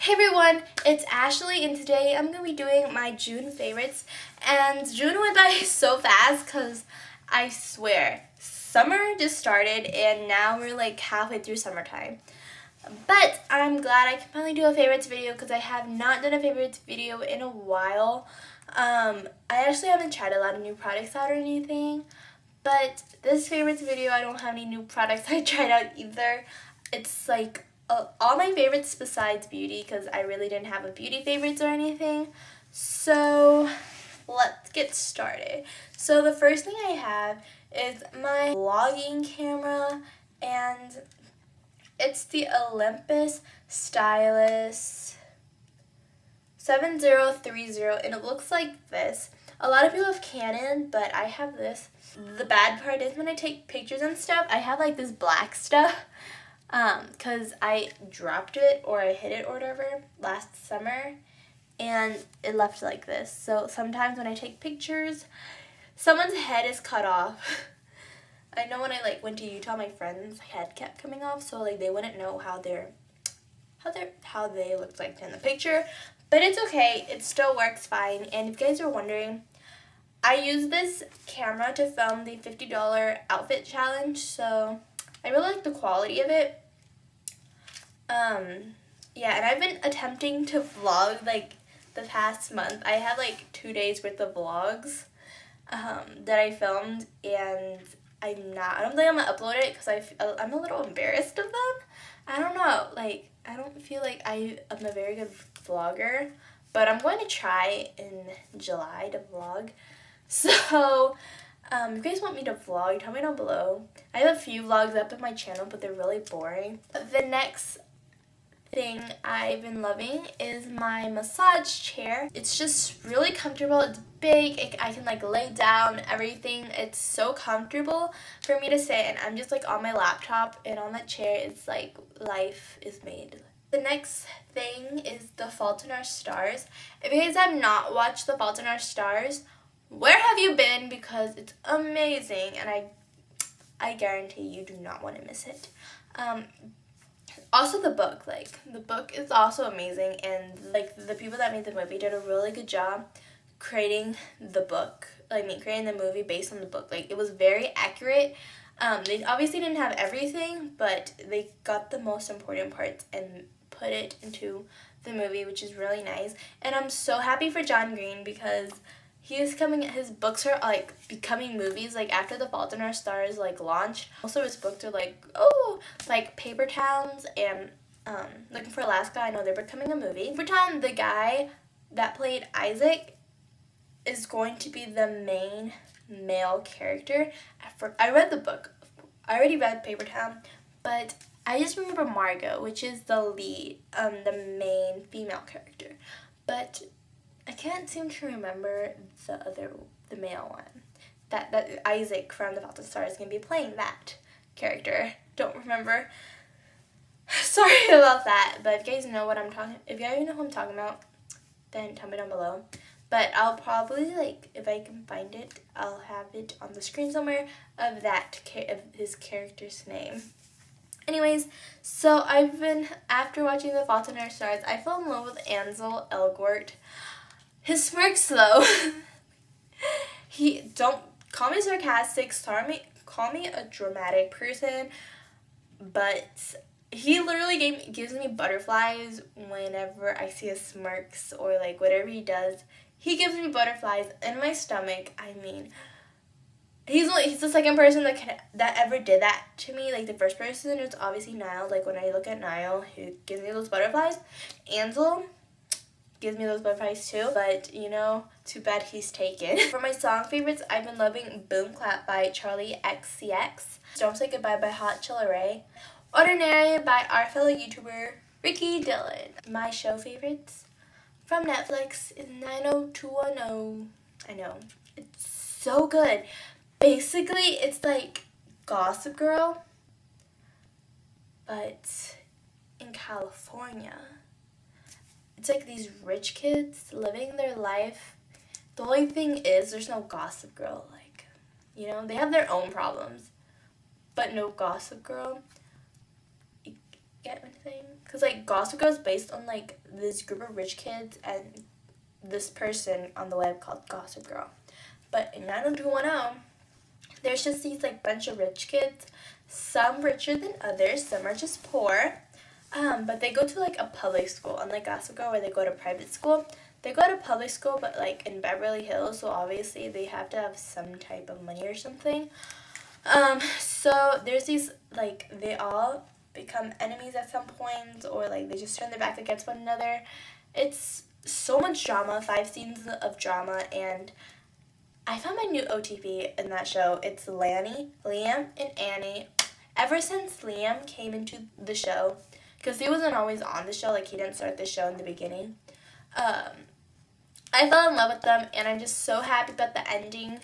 Hey everyone, it's Ashley and today I'm going to be doing my June favorites. And June went by so fast because I swear, summer just started and now we're like halfway through summertime. But I'm glad I can finally do a favorites video because I have not done a favorites video in a while. I actually haven't tried a lot of new products out or anything. But this favorites video, I don't have any new products I tried out either. It's like all my favorites besides beauty because I really didn't have a beauty favorites or anything. So let's get started. So the first thing I have is my vlogging camera, and it's the Olympus Stylus 7030 and it looks like this. A lot of people have Canon, but I have this. The bad part is when I take pictures and stuff, I have like this black stuff because I dropped it or I hit it or whatever last summer and it left like this. So sometimes when I take pictures, someone's head is cut off. I know when I like went to Utah, my friend's head kept coming off, so like they wouldn't know how they looked like in the picture. But it's okay, it still works fine. And if you guys are wondering, I use this camera to film the $50 outfit challenge, so I really like the quality of it. Yeah, and I've been attempting to vlog like the past month. I have like 2 days worth of vlogs that I filmed, and I don't think I'm gonna upload it because I'm a little embarrassed of them. I don't know, like I don't feel like I am a very good vlogger, but I'm going to try in July to vlog. So if you guys want me to vlog, tell me down below. I have a few vlogs up on my channel, but they're really boring. The next thing I've been loving is my massage chair. It's just really comfortable. It's big. I can like lay down, everything. It's so comfortable for me to sit, and I'm just like on my laptop and on that chair. It's like life is made. The next thing is The Fault in Our Stars. If you guys have not watched The Fault in Our Stars, where have you been? Because it's amazing, and I guarantee you do not want to miss it. Also the book is also amazing, and like the people that made the movie did a really good job creating the book. Creating the movie based on the book. Like it was very accurate. They obviously didn't have everything, but they got the most important parts and put it into the movie, which is really nice. And I'm so happy for John Green because his books are like becoming movies like after The Fault in Our Stars like launched. Also his books are like Paper Towns and Looking for Alaska. I know they're becoming a movie. Paper Town, the guy that played Isaac is going to be the main male character. I read the book. I already read Paper Town, but I just remember Margot, which is the lead, the main female character. But I can't seem to remember the male one. That Isaac from The Fault in Our Stars is going to be playing that character. Don't remember. Sorry about that, but if you guys know if you guys know who I'm talking about, then tell me down below. But I'll probably, if I can find it, I'll have it on the screen somewhere of his character's name. Anyways, so after watching The Fault in Our Stars, I fell in love with Ansel Elgort. His smirks, though. Don't call me sarcastic, call me a dramatic person, but he literally gives me butterflies whenever I see his smirks or like whatever he does. He gives me butterflies in my stomach. I mean, he's the second person that ever did that to me. Like the first person is obviously Niall. Like when I look at Niall, who gives me those butterflies. Ansel gives me those butterflies too, but you know, too bad he's taken. For my song favorites, I've been loving Boom Clap by Charli XCX, Don't Say Goodbye by Hot Chilla Ray, Ordinary by our fellow YouTuber Ricky Dillon. My show favorites from Netflix is 90210. I know, it's so good. Basically, it's like Gossip Girl, but in California. It's like these rich kids living their life. The only thing is there's no Gossip Girl. Like, you know, they have their own problems, but no Gossip Girl. get anything? Because, like, Gossip Girl is based on, like, this group of rich kids and this person on the web called Gossip Girl. But in 90210, there's just these, like, bunch of rich kids. Some richer than others. Some are just poor. But they go to, like, a public school. Unlike Gossip Girl, where they go to private school. They go to public school, but, like, in Beverly Hills. So, obviously, they have to have some type of money or something. So there's these, like, they all become enemies at some point, or, like, they just turn their back against one another. It's so much drama, 5 seasons of drama, and I found my new OTP in that show. It's Liam, and Annie. Ever since Liam came into the show, because he wasn't always on the show, like, he didn't start the show in the beginning, I fell in love with them, and I'm just so happy about the ending.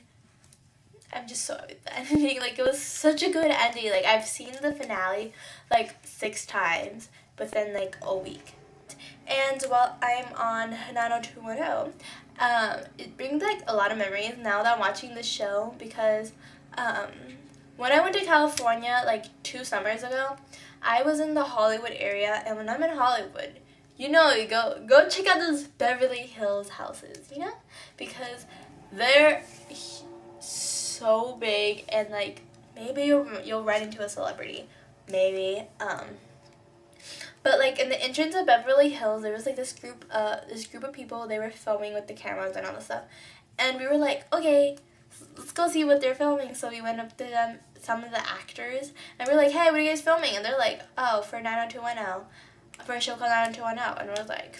I'm just so happy with the ending. Like, it was such a good ending. Like, I've seen the finale, like, 6 times within, like, a week. And while I'm on 90210, it brings, like, a lot of memories now that I'm watching the show, because when I went to California, like, 2 summers ago, I was in the Hollywood area, and when I'm in Hollywood, you know, you go check out those Beverly Hills houses, you know? Because they're so big, and, like, maybe you'll run into a celebrity, maybe. But, like, in the entrance of Beverly Hills, there was, like, this group of people. They were filming with the cameras and all this stuff, and we were like, okay, let's go see what they're filming. So we went up to them, some of the actors, and we were like, hey, what are you guys filming? And they're like, oh, for 90210, for a show called 90210. And I was like,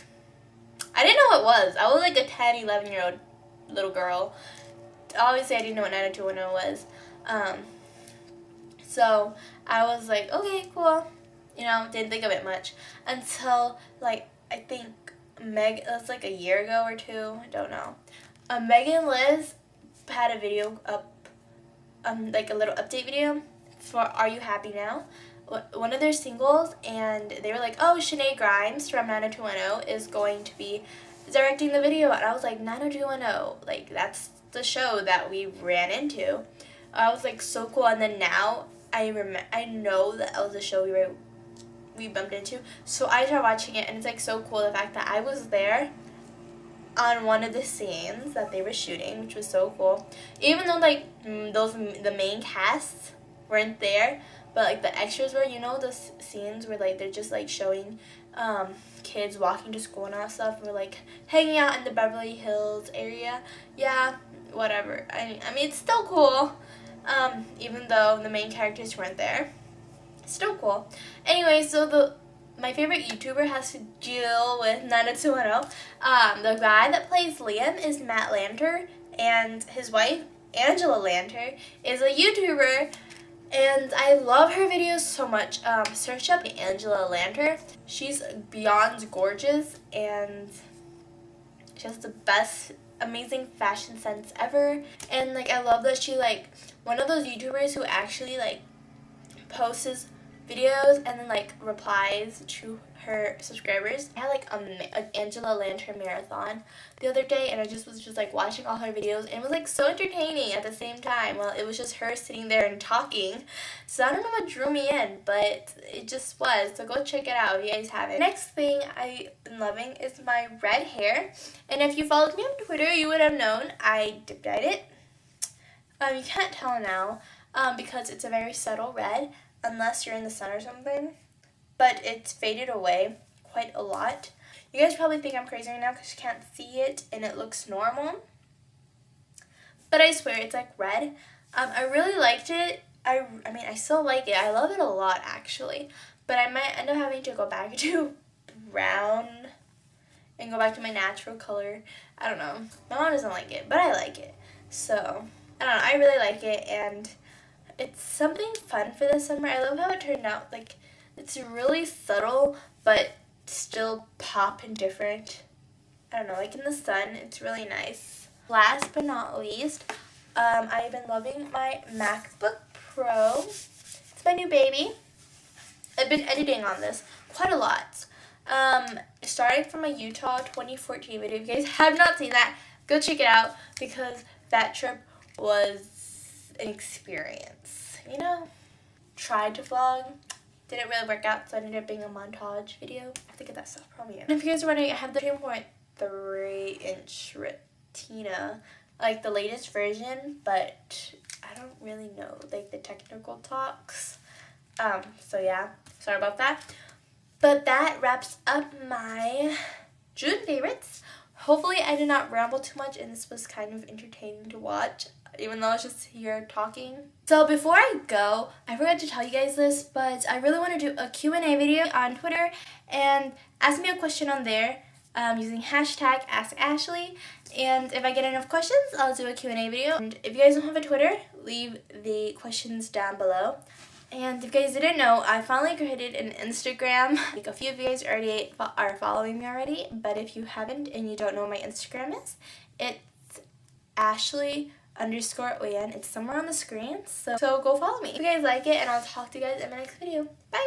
I didn't know what it was. I was like a 10, 11-year-old little girl. Obviously, I didn't know what 90210 was. So I was like, okay, cool. You know, didn't think of it much until, like, I think that's like a year ago or 2. I don't know. Meg and Liz had a video up, like a little update video for Are You Happy Now? One of their singles, and they were like, oh, Shanae Grimes from 90210 is going to be directing the video. And I was like, 90210, like, that's the show that we ran into. I was like, so cool. And then now I know that was the show we bumped into. So I started watching it, and it's like so cool the fact that I was there on one of the scenes that they were shooting, which was so cool. Even though, like, the main casts weren't there, but, like, the extras were, you know, those scenes where, like, they're just, like, showing kids walking to school and all that stuff. We're, like, hanging out in the Beverly Hills area. Yeah, whatever. I mean, it's still cool, even though the main characters weren't there. Still cool. Anyway, so my favorite YouTuber has to deal with 90210. The guy that plays Liam is Matt Lanter, and his wife, Angela Lanter, is a YouTuber, and I love her videos so much. Search up Angela Lanter. She's beyond gorgeous, and she has the best, amazing fashion sense ever. And, like, I love that she, like, one of those YouTubers who actually, like, posts videos and then, like, replies to her subscribers. I had, like, an Angela Lanter marathon the other day, and I was just like watching all her videos, and it was, like, so entertaining at the same time. Well, it was just her sitting there and talking, so I don't know what drew me in, but it just was. So go check it out if you guys haven't. Next thing I've been loving is my red hair, and if you followed me on Twitter, you would have known I dip dyed it. You can't tell now because it's a very subtle red, unless you're in the sun or something, but it's faded away quite a lot. You guys probably think I'm crazy right now because you can't see it and it looks normal, but I swear it's, like, red. I really liked it. I mean, I still like it. I love it a lot, actually, but I might end up having to go back to brown and go back to my natural color. I don't know. My mom doesn't like it, but I like it, so I don't know. I really like it, and it's something fun for the summer. I love how it turned out. Like, it's really subtle, but still pop and different. I don't know, like, in the sun, it's really nice. Last but not least, I've been loving my MacBook Pro. It's my new baby. I've been editing on this quite a lot. Starting from a Utah 2014 video. If you guys have not seen that, go check it out, because that trip was an experience, you know? Tried to vlog, didn't really work out, so it ended up being a montage video. I have to get that stuff from you. And if you guys are wondering, I have the 3.3-inch Retina, like the latest version, but I don't really know like the technical talks. So yeah, sorry about that. But that wraps up my June favorites. Hopefully I did not ramble too much and this was kind of entertaining to watch, even though I was just here talking. So before I go, I forgot to tell you guys this, but I really want to do a Q&A video on Twitter and ask me a question on there using hashtag AskAshley. And if I get enough questions, I'll do a Q&A video. And if you guys don't have a Twitter, leave the questions down below. And if you guys didn't know, I finally created an Instagram. Like a few of you guys already are following me already, but if you haven't and you don't know what my Instagram is, it's Ashley_Oyen. It's somewhere on the screen, so go follow me. If you guys like it, and I'll talk to you guys in my next video. Bye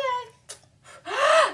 guys!